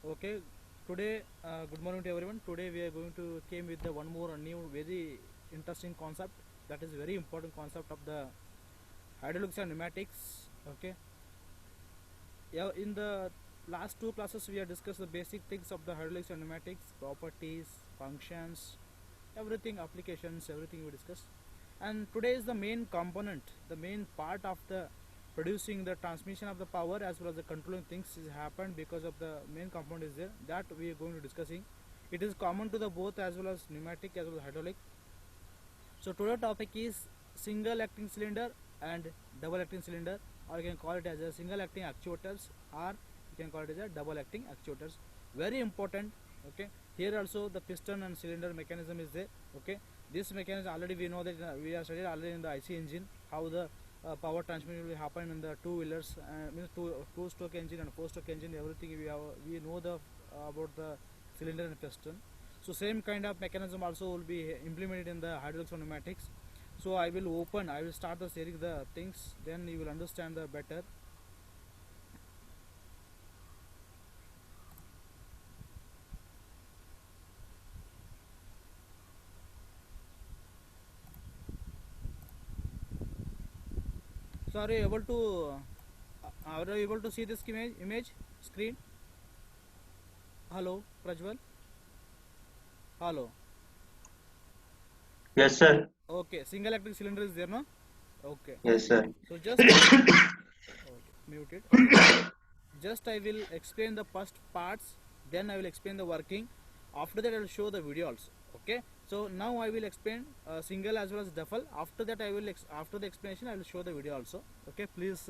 Okay, today, good morning to everyone. Today we are going to came with the one more new very interesting concept, that is very important concept of the hydraulics and pneumatics. Okay, yeah, in the last two classes we have discussed the basic things of the hydraulics and pneumatics, properties, functions, everything, applications, everything we discussed. And today is the main component, the main part of the producing the transmission of the power as well as the controlling things is happened because of the main component is there, that we are going to discussing. It is common to the both as well as pneumatic as well as hydraulic. So today topic is single acting cylinder and double acting cylinder, or you can call it as a single acting actuators, or you can call it as a double acting actuators. Very important. Okay, here also the piston and cylinder mechanism is there. Okay, this mechanism already we know that we have studied already in the IC engine how the power transmission will happen in the two wheelers, means two stroke engine and four stroke engine. Everything we know the about the cylinder and piston. So same kind of mechanism also will be implemented in the hydraulics and pneumatics. So I will start the sharing the things, then you will understand the better. So are you able to see this image screen? Hello, Prajwal. Hello. Yes, sir. Okay, single acting cylinder is there, no? Okay. Yes, sir. So just okay, mute it. Okay. Just I will explain the first parts, then I will explain the working. After that I will show the video also. Okay. So now I will explain single as well as double. After that after the explanation I will show the video also. Okay. Please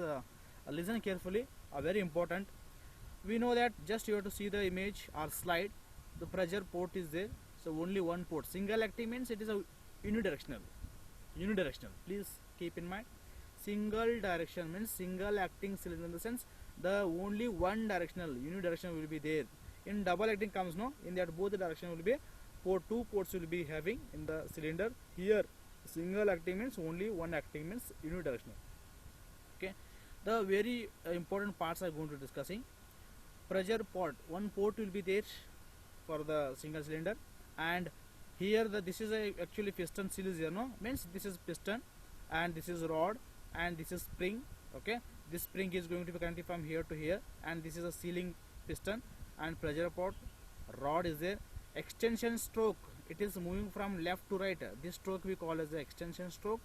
listen carefully. Very important. We know that just you have to see the image or slide. The pressure port is there. So only one port. Single acting means it is a unidirectional. Unidirectional. Please keep in mind. Single direction means single acting cylinder, in the sense the only one directional unidirectional will be there. In double acting comes, no, in that both the direction will be two ports will be having in the cylinder. Here single acting means only one acting means unidirectional. Okay, the very important parts are going to discussing. Pressure port, one port will be there for the single cylinder, and here this is a actually piston seal is here, no, means this is piston and this is rod and this is spring. Okay, this spring is going to be connected from here to here, and this is a sealing piston and pressure port. Rod is there. Extension stroke, it is moving from left to right. This stroke we call as the extension stroke.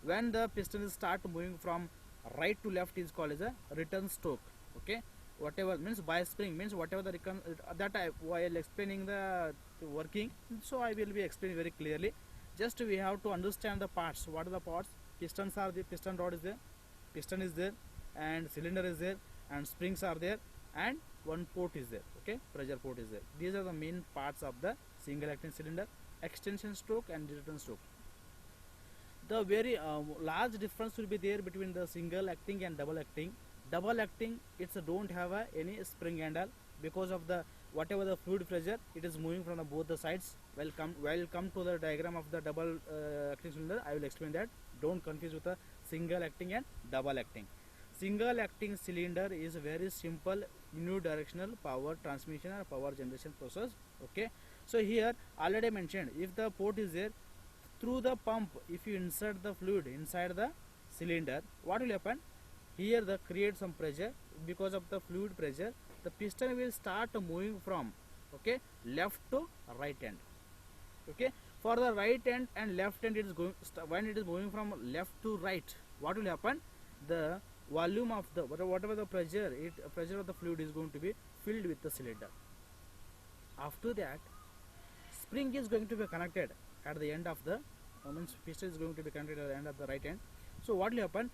When the piston is start moving from right to left is called as a return stroke. Okay, whatever means by spring means whatever the that I while explaining the working, so I will be explaining very clearly. Just we have to understand the parts. What are the parts? Pistons are the piston rod is there, piston is there, and cylinder is there, and springs are there, and one port is there. Okay, pressure port is there. These are the main parts of the single acting cylinder. Extension stroke and return stroke. The very large difference will be there between the single acting and double acting. Double acting, it's don't have any spring handle, because of the whatever the fluid pressure, it is moving from both the sides. Welcome to the diagram of the double acting cylinder. I will explain that. Don't confuse with the single acting and double acting. Single acting cylinder is a very simple unidirectional power transmission or power generation process. Okay, so here already mentioned, if the port is there, through the pump, if you insert the fluid inside the cylinder, what will happen? Here the create some pressure. Because of the fluid pressure, the piston will start moving from, okay, left to right end. Okay, for the right end and left end, it is going, when it is moving from left to right, what will happen? The volume of the whatever the pressure of the fluid is going to be filled with the cylinder. After that, spring is going to be connected at the end of the means piston is going to be connected at the end of the right end. So what will happen?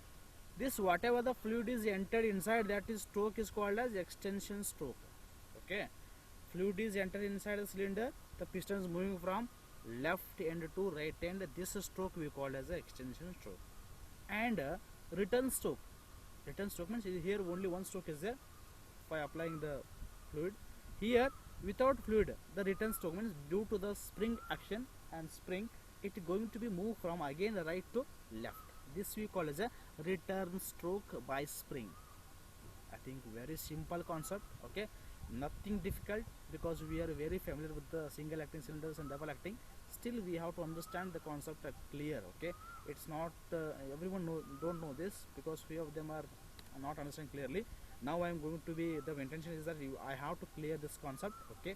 This whatever the fluid is entered inside, that is stroke is called as extension stroke. Okay, fluid is entered inside the cylinder, the piston is moving from left end to right end. This stroke we call as the extension stroke. And return stroke. Return stroke means here only one stroke is there by applying the fluid. Here without fluid, the return stroke means due to the spring action and spring, it is going to be moved from again right to left. This we call as a return stroke by spring. I think very simple concept. Okay, nothing difficult, because we are very familiar with the single acting cylinders and double acting. Still we have to understand the concept clear. Okay, it's not everyone don't know this, because few of them are not understand clearly. Now I am going to be, the intention is that I have to clear this concept. Okay,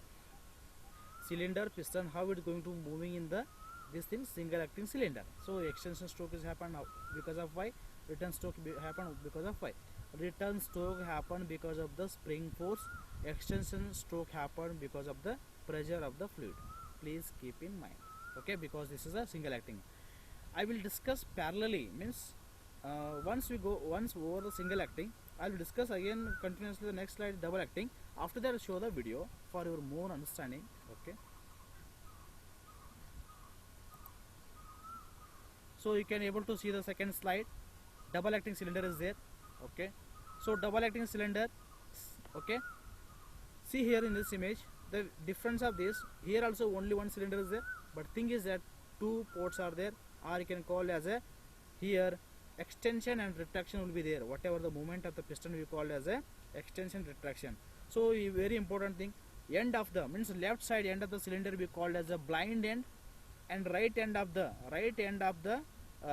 cylinder, piston, how it is going to moving in the this thing, single acting cylinder. So extension stroke is happen because of why, return stroke happen because of why, return stroke happen because of the spring force, extension stroke happen because of the pressure of the fluid. Please keep in mind. Okay, because this is a single acting. I will discuss parallelly, means once over the single acting, I will discuss again continuously the next slide double acting. After that, I'll show the video for your more understanding. Okay, so you can able to see the second slide. Double acting cylinder is there. Okay, so double acting cylinder. Okay, see here in this image the difference of this. Here also only one cylinder is there, but thing is that two ports are there, or you can call as a, here extension and retraction will be there. Whatever the movement of the piston we call as a extension retraction. So a very important thing, end of the, means left side end of the cylinder we called as a blind end, and right end of the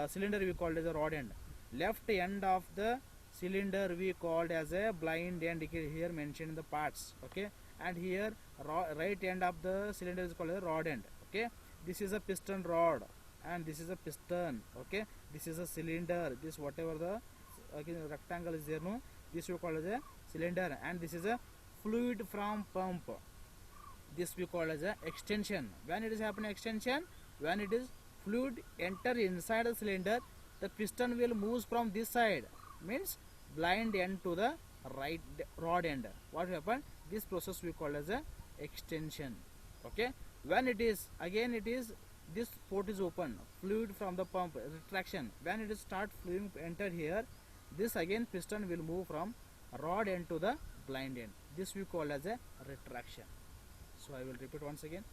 cylinder we called as a rod end. Left end of the cylinder we called as a blind end, here mentioned in the parts. Okay, and here right end of the cylinder is called as a rod end. Okay, this is a piston rod and this is a piston. Okay, this is a cylinder, this whatever the rectangle is there, no, this we call as a cylinder, and this is a fluid from pump, this we call as a extension. When it is happening extension, when it is fluid enter inside the cylinder, the piston will move from this side, means blind end to the right rod end. What happened, this process we call as a extension. Okay, when it is again, it is this port is open, fluid from the pump, retraction. When it is start fluid enter here, this again piston will move from rod end to the blind end, this we call as a retraction. So I will repeat once again,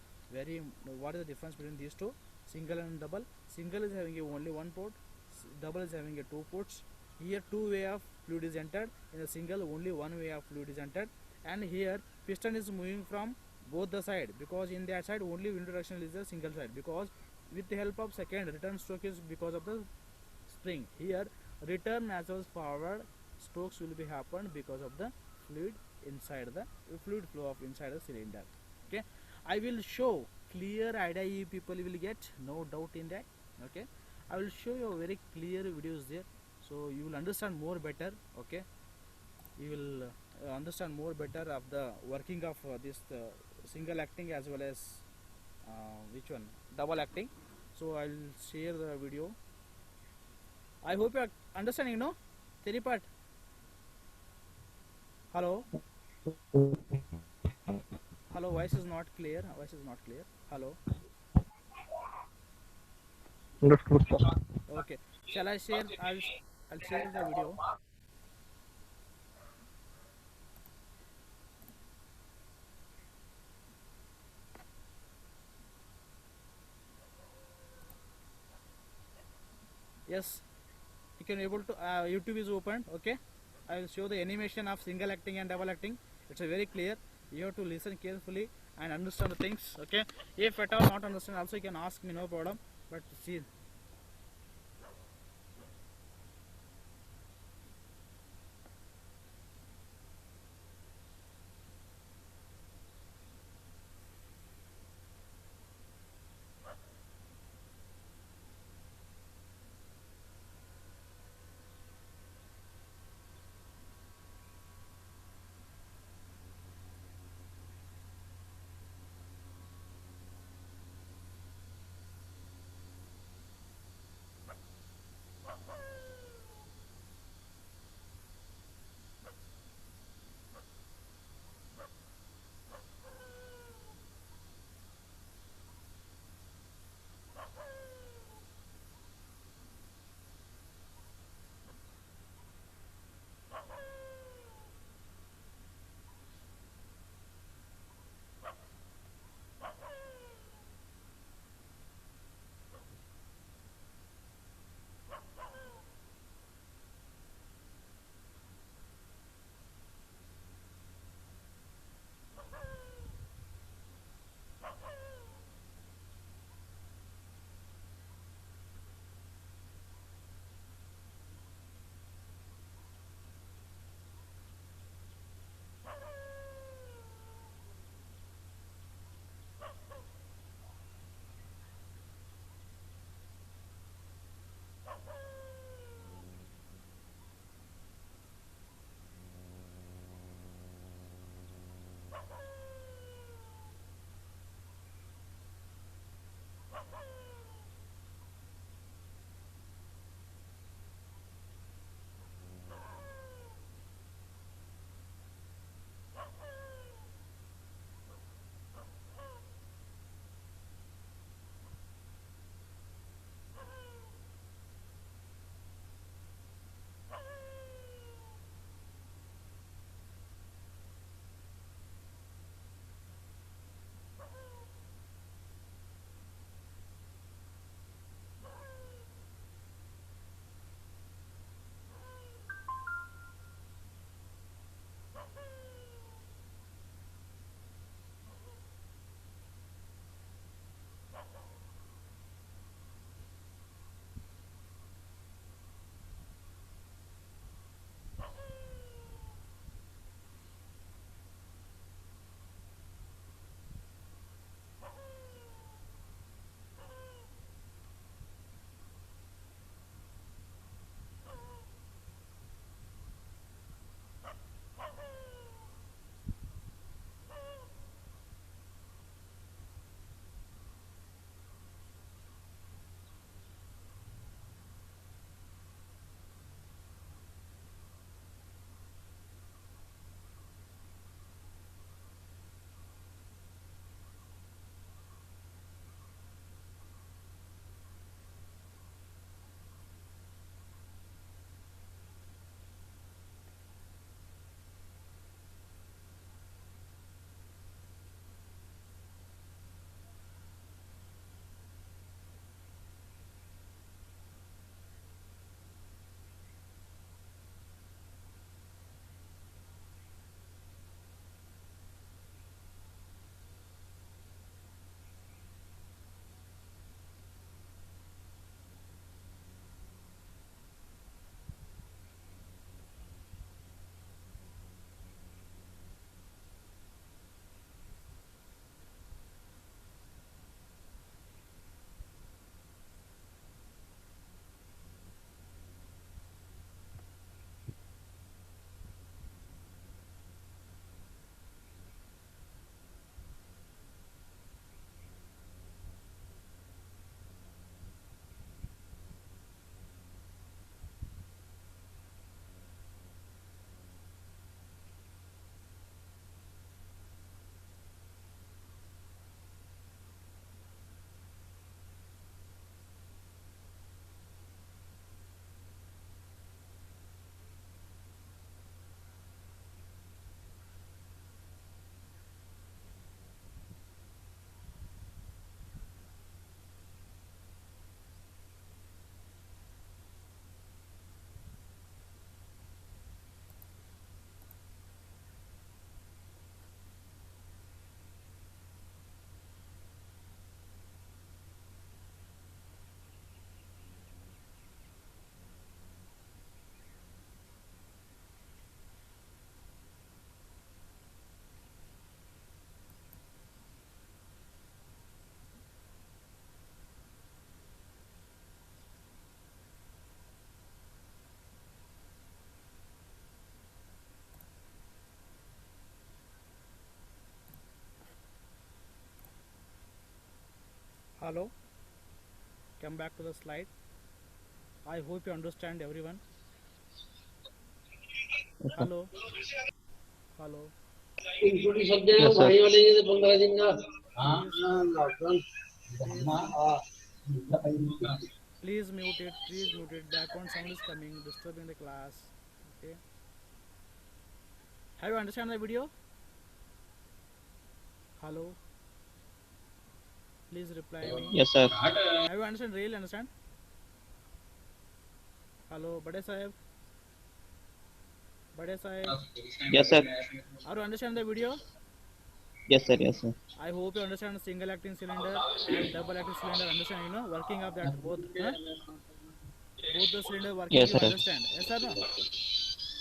what is the difference between these two, single and double. Single is having only one port, double is having two ports. Here two way of fluid is entered, in a single only one way of fluid is entered, and here piston is moving from both the side, because in that side only wind direction is a single side, because with the help of second return stroke is because of the spring. Here return as well as forward strokes will be happened because of the fluid inside the fluid flow of inside the cylinder. Okay, I will show clear idea, you people will get no doubt in that. Okay, I will show you very clear videos there, so you will understand more better. Okay, you will understand more better of the working of this single acting as well as which one, double acting. So I will share the video. I hope you are understanding, no? Teripat. Hello. Hello, voice is not clear. Voice is not clear. Hello. Understood, sir. Okay. Shall I share? I'll share the video. Yes. You can able to YouTube is open. Okay. I will show the animation of single acting and double acting. It's a very clear. You have to listen carefully and understand the things. Okay. If at all not understand, also you can ask me, no problem. But see. Hello, come back to the slide. I hope you understand everyone. Yes, sir. Hello, hello. Including सब जगह Yes, sir. भाई वाले ये 15 दिन का Please, lockdown please, हाँ please mute it. Please mute it. Background sound is coming, disturbing the class. Okay. Have you understand the video? Hello. Please reply me. Yes, sir. Have you understand? Really understand? Hello, Bade Sahib. Bade Sahib. Yes, sir. Are you understand the video? Yes, sir. Yes, sir. I hope you understand single acting cylinder and double acting cylinder. Understand, working of that both, huh? Both the cylinder working Yes, you sir. understand. Yes or no?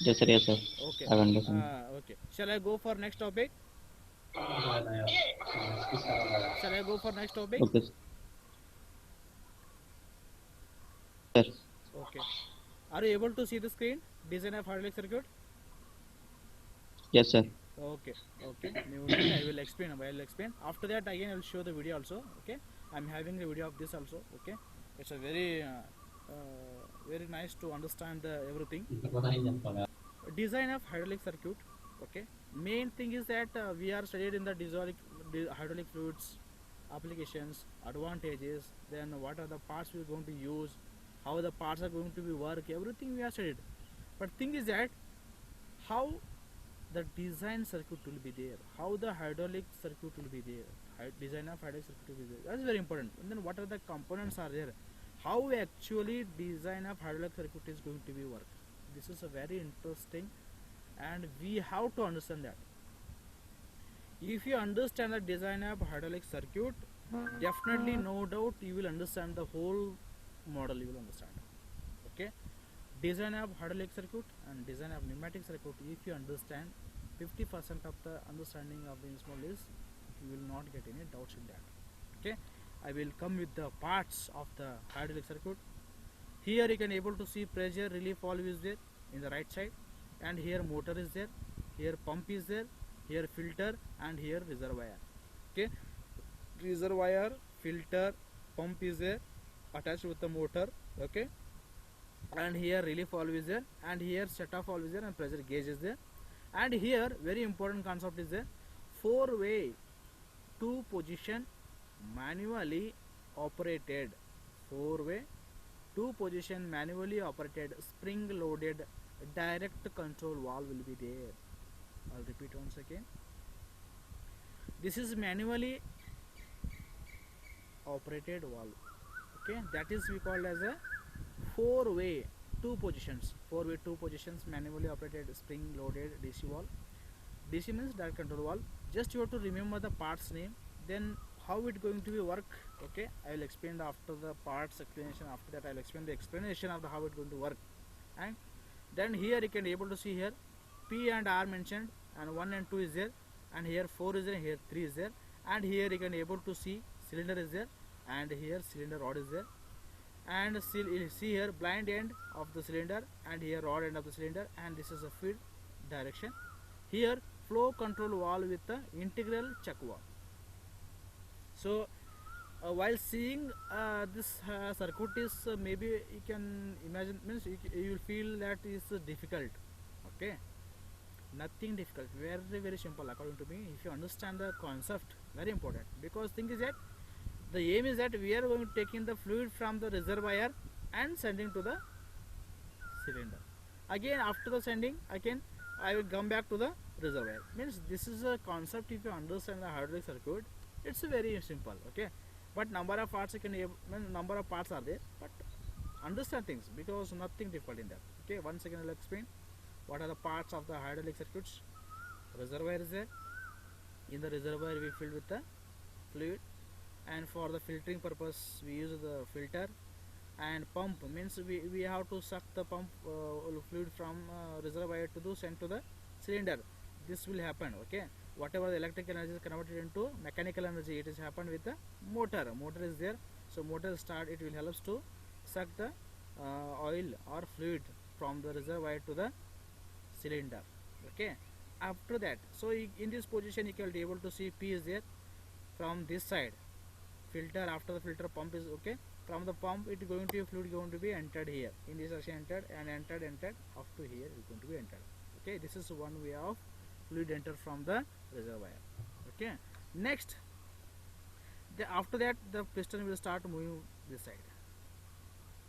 Yes, sir. Yes, sir. Okay. I understand. Okay. Shall I go for next topic? Shall I go for next topic? Okay, sir. Okay. Are you able to see the screen? Design of hydraulic circuit? Yes, sir. Okay. Okay. Mute it. I will explain. I will explain. After that, again, I will show the video also. Okay. I'm having the video of this also. Okay. It's a very nice to understand the everything. Design of hydraulic circuit. Okay. Main thing is that we are studied in the hydraulic fluids applications, advantages, then what are the parts we are going to use, how the parts are going to be work, everything we are studied. But thing is that how the design circuit will be there, how the hydraulic circuit will be there, design of hydraulic circuit will be there. That's very important. And then what are the components are there, how actually design of hydraulic circuit is going to be work. This is a very interesting, and we have to understand that. If you understand the design of hydraulic circuit, definitely no doubt you will understand the whole model. You will understand. Okay, design of hydraulic circuit and design of pneumatic circuit. If you understand 50% of the understanding of the model is, you will not get any doubts in that. Okay, I will come with the parts of the hydraulic circuit. Here you can able to see pressure relief valve is there in the right side, and here motor is there, here pump is there, here filter, and here reservoir. Okay, reservoir, filter, pump is there attached with the motor. Okay, and here relief valve is there, and here set off valve is there, and pressure gauge is there. And here very important concept is there, 4-way 2 position manually operated, 4-way 2 position manually operated spring loaded direct control valve will be there. I'll repeat once again. This is manually operated valve. Okay, that is we called as a 4-way 2 positions. 4-way 2 positions manually operated spring loaded DC valve. DC means direct control valve. Just you have to remember the parts name. Then how it going to be work. Okay, I will explain after the parts explanation. After that I will explain the explanation of the how it going to work. And then here you can able to see here P and R mentioned, and 1 and 2 is there, and here 4 is there, here 3 is there, and here you can able to see cylinder is there, and here cylinder rod is there, and see here blind end of the cylinder, and here rod end of the cylinder, and this is a feed direction. Here flow control valve with the integral chuck valve. So while seeing this circuit is maybe you can imagine, means you will feel that is difficult. Okay, nothing difficult, very simple according to me. If you understand the concept, very important, because thing is that the aim is that we are going to taking the fluid from the reservoir and sending to the cylinder. Again after the sending, again I will come back to the reservoir. Means this is a concept. If you understand the hydraulic circuit, it's very simple. Okay, but number of parts you can number of parts are there, but understand things, because nothing difficult in that. Okay, once again I'll explain what are the parts of the hydraulic circuits. Reservoir is there. In the reservoir we fill with the fluid, and for the filtering purpose we use the filter. And pump means we have to suck the pump fluid from reservoir to the send to the cylinder. This will happen. Okay, whatever the electrical energy is converted into mechanical energy, it is happened with the motor. Motor is there, so motor start, it will helps to suck the oil or fluid from the reservoir to the cylinder. Okay, after that, so in this position you can be able to see P is there from this side. filter. After the filter, pump is okay. From the pump, it going to be fluid going to be entered here. In this section, entered and entered up to here is going to be entered. Okay, this is one way of fluid enter from the reservoir. Okay, next, after that the piston will start moving this side.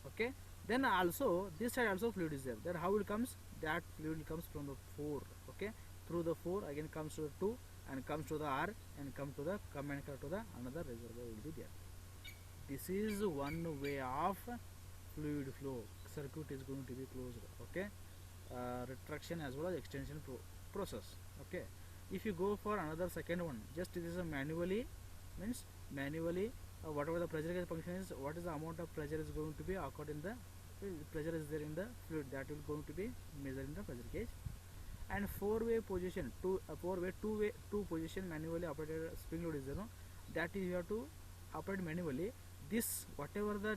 Okay, then also this side also fluid is there. Then how it comes? That fluid comes from the 4. Okay, through the 4 again comes to the 2 and comes to the R and come to the and to the another reservoir will be there. This is one way of fluid flow. Circuit is going to be closed. Okay, retraction as well as extension process. Okay, if you go for another second one, just this is a manually, means manually whatever the pressure gauge function is, what is the amount of pressure is going to be according the pressure is there in the fluid, that will going to be measured in the pressure gauge. And 4-way position, two position manually operated spring load is there, no? That is you have to operate manually. This whatever the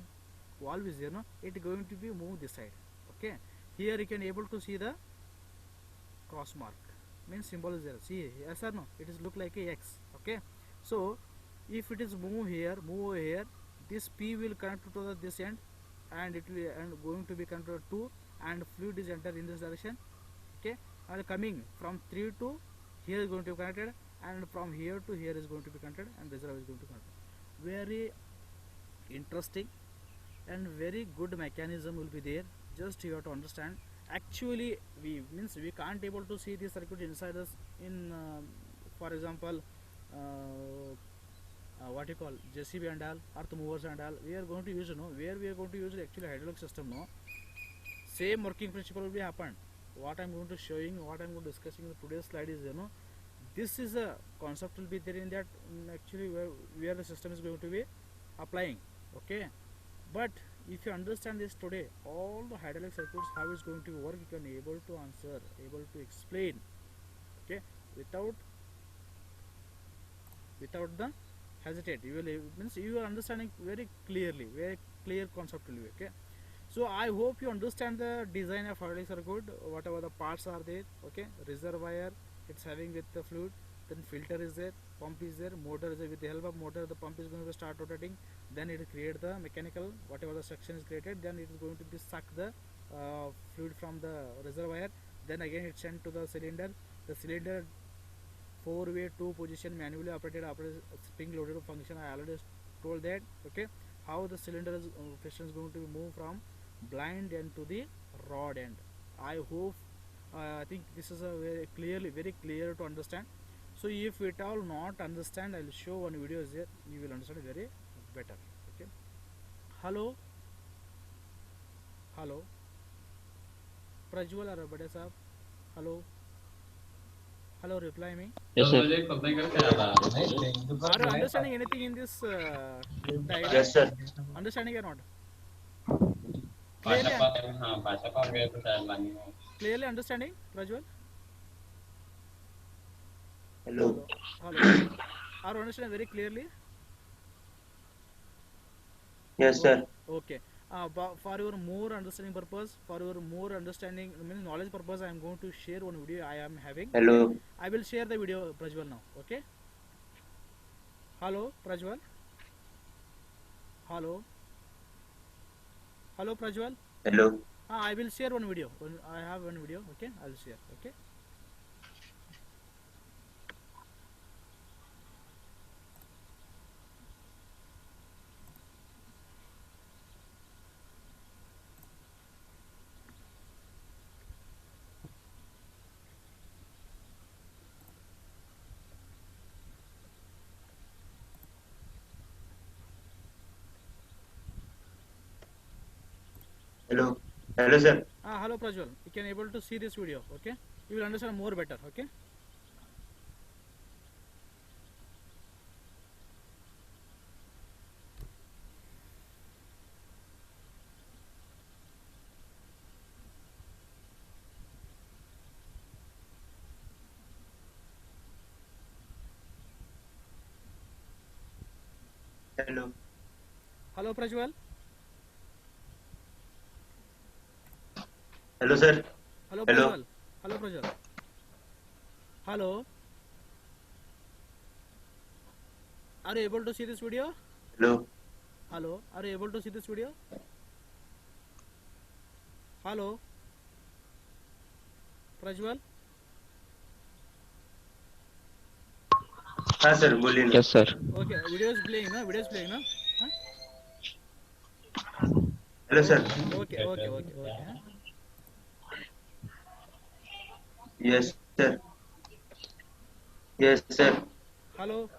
valve is there, no, it going to be move this side. Okay, here you can able to see the cross mark, means symbol is there. See, yes or no, it is look like a X. Okay, so if it is move here, move over here, this P will connect to the this end and it will and going to be connected to 2 and fluid is entered in this direction. Okay, and coming from 3 to here is going to be connected and from here to here is going to be connected and reservoir is going to be connected. Very interesting and very good mechanism will be there. Just you have to understand. Actually we can't able to see the circuit inside us in for example what you call JCB and all, earth movers and all. We are going to use, where we are going to use actually hydraulic system, same working principle will be happened. What I am going to showing, what I am going to discussing in the today's slide is, this is a concept will be there in that actually where the system is going to be applying. Okay, but if you understand this today, all the hydraulic circuits how it's going to work, you can able to answer, able to explain. Okay, without the hesitate, you will means you are understanding very clearly, very clear concept will be. Okay, so I hope you understand the design of hydraulic circuit, whatever the parts are there. Okay, reservoir it's having with the fluid, then filter is there, pump is there, motor is there. With the help of motor, the pump is going to start rotating, then it will create the mechanical, whatever the suction is created, then it is going to be suck the fluid from the reservoir, then again it's sent to the cylinder. The cylinder 4-way 2 position manually operated spring loaded function. I already told that. Okay, how the cylinder is piston is going to be moved from blind end to the rod end. I hope I think this is a very clear to understand. So if it all not understand, I will show one video is there, you will understand very better. Okay, hello Prajwal or Bade Saab, hello, reply me. Yes, sir. Are you understanding anything in this diagram? Yes, sir. Understanding or not? Clearly understanding, Prajwal? Hello. Are you understanding very clearly? Yes, sir. Okay. For your more understanding purpose, means knowledge purpose, I am going to share one video I am having. Hello. I will share the video, Prajwal, now. Okay. Hello, Prajwal. Hello, Prajwal. Hello. I will share one video. I have one video. Okay, I will share. Okay. Hello. Hello, sir. Hello, Prajwal. You can able to see this video. Okay, you will understand more better. Okay. Hello. Hello, Prajwal. Hello, sir. Hello, Hello. Prajwal. Hello, Prajwal. Hello. Are you able to see this video? Hello. Hello, are you able to see this video? Hello, Prajwal. हाँ sir बोलिए ना. Yes, sir. Okay, video is playing, na? Video is playing, na? Huh? Hello sir. Okay. Huh? Yes sir. Yes sir. Hello.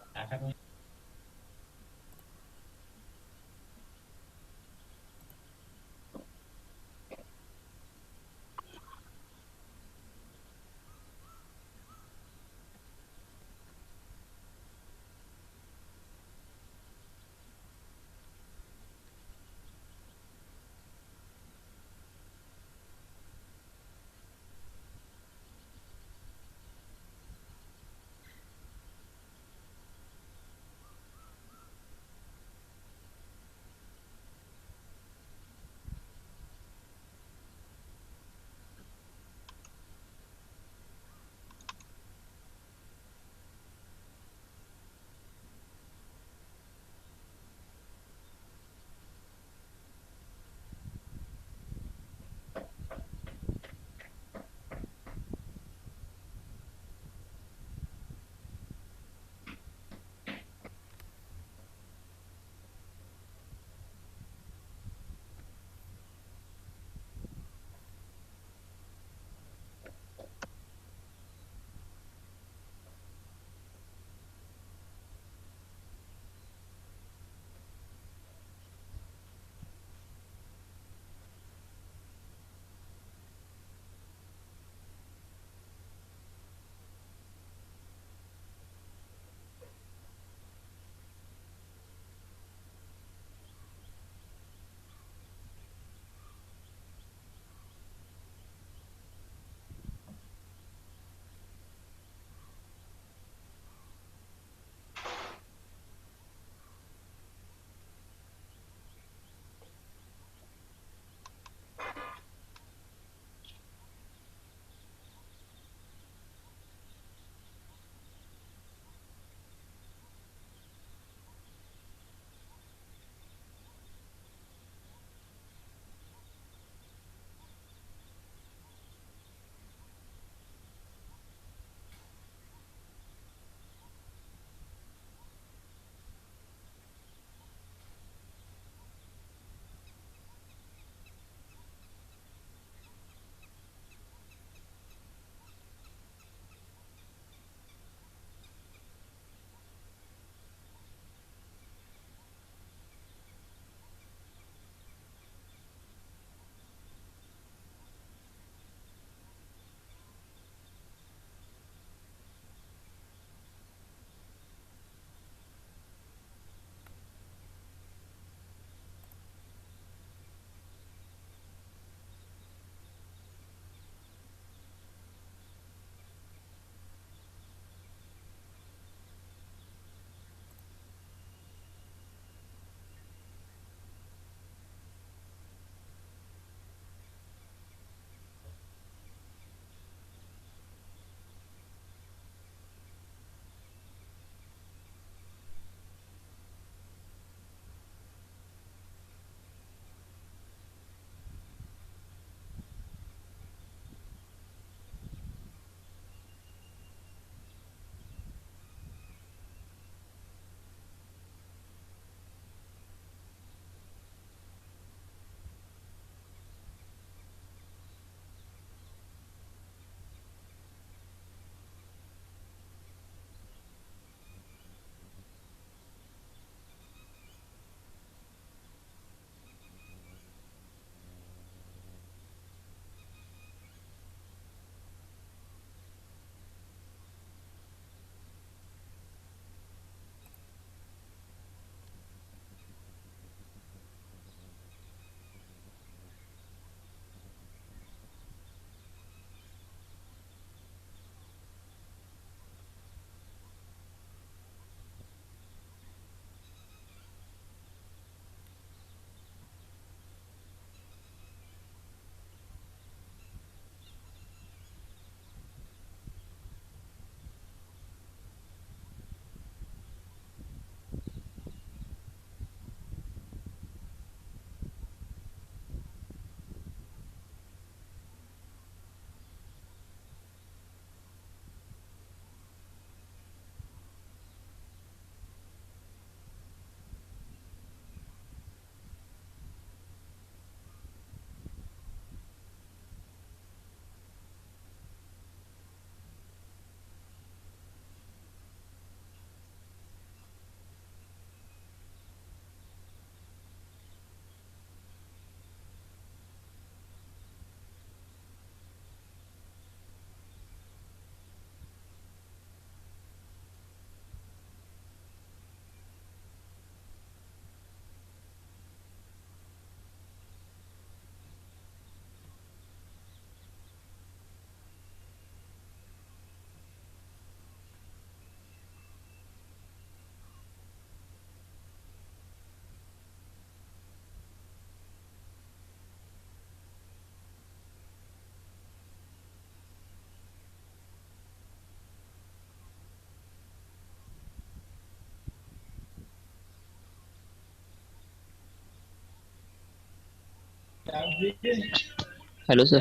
Hello, sir.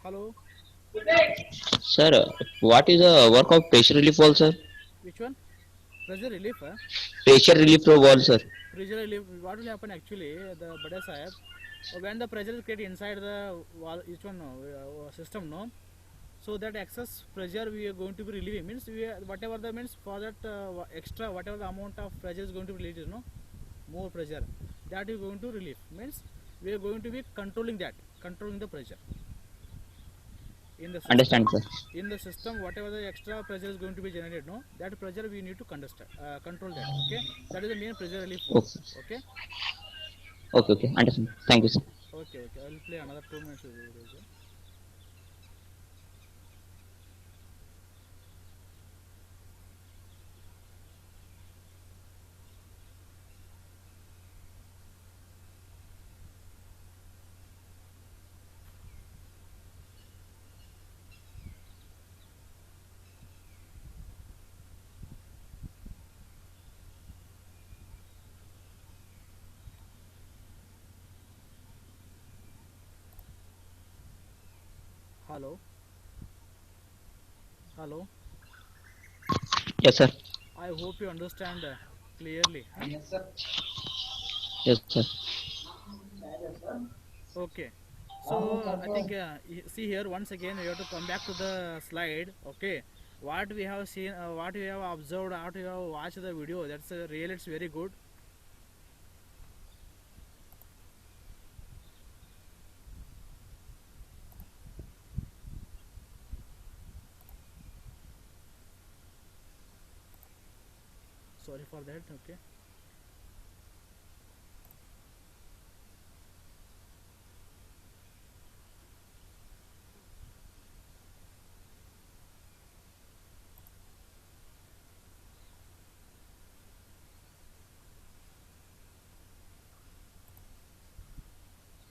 Hello. Sir, what is the work of pressure relief wall, sir? Which one? Pressure relief, huh? Pressure relief wall, sir. Pressure relief. What will happen actually? The Bada Sahib, when the pressure is created inside the wall, each one system, no. So that excess pressure we are going to be relieving means whatever the means for that extra whatever the amount of pressure is going to be released, no, more pressure that is going to relieve means we are going to be controlling the pressure in the system. Understand, sir. In the system whatever the extra pressure is going to be generated, no, that pressure we need to control that. Okay, that is the main pressure relief force. Okay. Okay, Okay. Understand. Thank you, sir. okay, I will play another 2 minutes video. Hello. Hello. Yes, sir. I hope you understand clearly. Yes, sir. Okay. So I think see here once again we have to come back to the slide. Okay. What we have seen, what we have observed, what we have watched the video. That's real. It's very good. Sorry for that. Okay.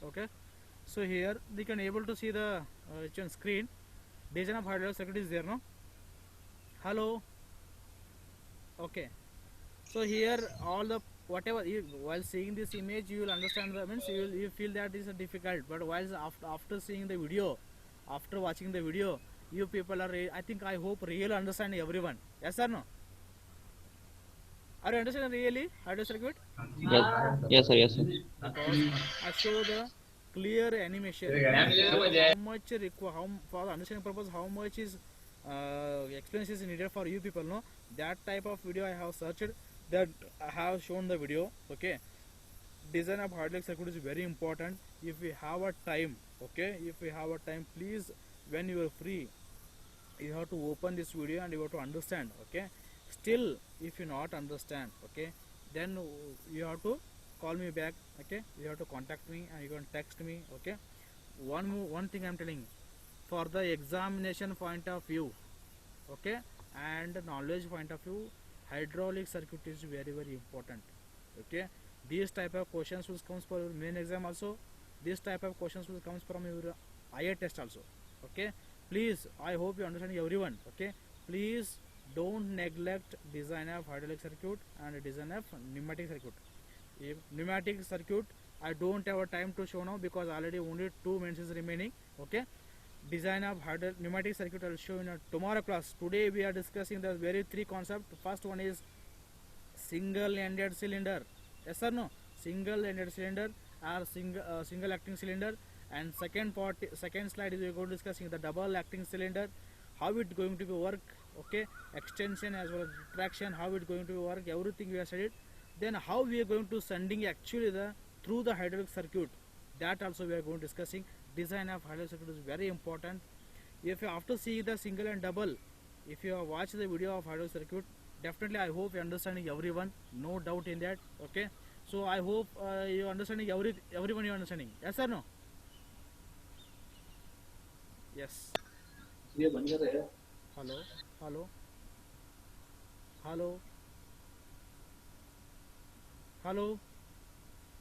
Okay. So here we can able to see the screen. Design of hydraulic circuit is there, no? Hello. Okay. So here all the whatever while seeing this image you will understand the means you feel that is difficult, but while after seeing the video, after watching the video, you people are I think I hope really understanding everyone. Yes or no? Are you understanding really hydraulic circuit? Yes. Yes, sir. Yes, sir. Because I show the clear animation how much for the understanding purpose how much is experience is needed for you people, no, that type of video I have searched, that I have shown the video. Okay, design of hydraulic circuit is very important. If we have a time, okay, if we have a time, please when you are free you have to open this video and you have to understand. Okay, still if you not understand, okay, then you have to call me back. Okay, you have to contact me and you can text me. Okay, one thing I'm telling, for the examination point of view, okay, and knowledge point of view, hydraulic circuit is very important. Okay, these type of questions will comes for your main exam also. This type of questions will comes from your IA test also. Okay, please I hope you understand everyone. Okay, please don't neglect design of hydraulic circuit and design of pneumatic circuit. If pneumatic circuit I don't have a time to show now because already only 2 minutes is remaining. Okay, design of pneumatic circuit I will show in a tomorrow class. Today we are discussing the very three concepts. First one is single-ended cylinder. Yes or no? Single-ended cylinder or single acting cylinder. And second slide is we are going to discussing the double acting cylinder, how it going to be work. Okay, extension as well as traction, how it going to be work. Everything we have studied. Then how we are going to sending actually the through the hydraulic circuit, that also we are going to discussing. Design of hydraulic circuit is very important. If you after seeing the single and double, if you have watched the video of hydraulic circuit, definitely I hope you understanding everyone, no doubt in that. Okay, so I hope you understanding everyone you understanding. Yes or no? Yes. Hello. Hello. Hello. Hello.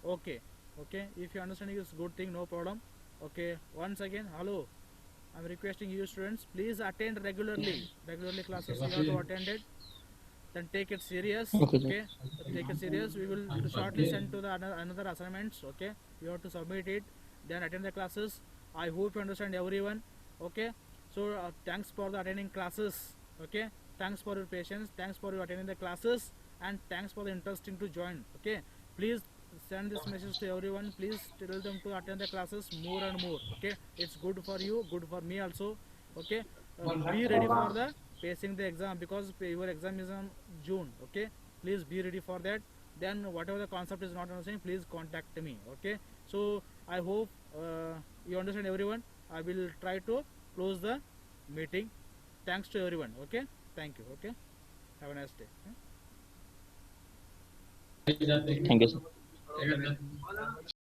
Okay. Okay, if you understanding is good thing, no problem. Okay, once again, hello, I'm requesting you students, please attend regularly classes you have to attend it, then take it serious. Okay, sir. Okay, take it serious. We will shortly send to the another assignments. Okay, you have to submit it then attend the classes. I hope you understand everyone. Okay, so thanks for the attending classes. Okay, thanks for your patience, thanks for your attending the classes, and thanks for the interesting to join. Okay, please send this message to everyone. Please tell them to attend the classes more and more. Okay, it's good for you, good for me also. Okay, be ready for the facing the exam, because your exam is on June. Okay, please be ready for that. Then whatever the concept is not understanding, please contact me. Okay, so I hope you understand everyone. I will try to close the meeting. Thanks to everyone. Okay, thank you. Okay, have a nice day. Thank you, sir.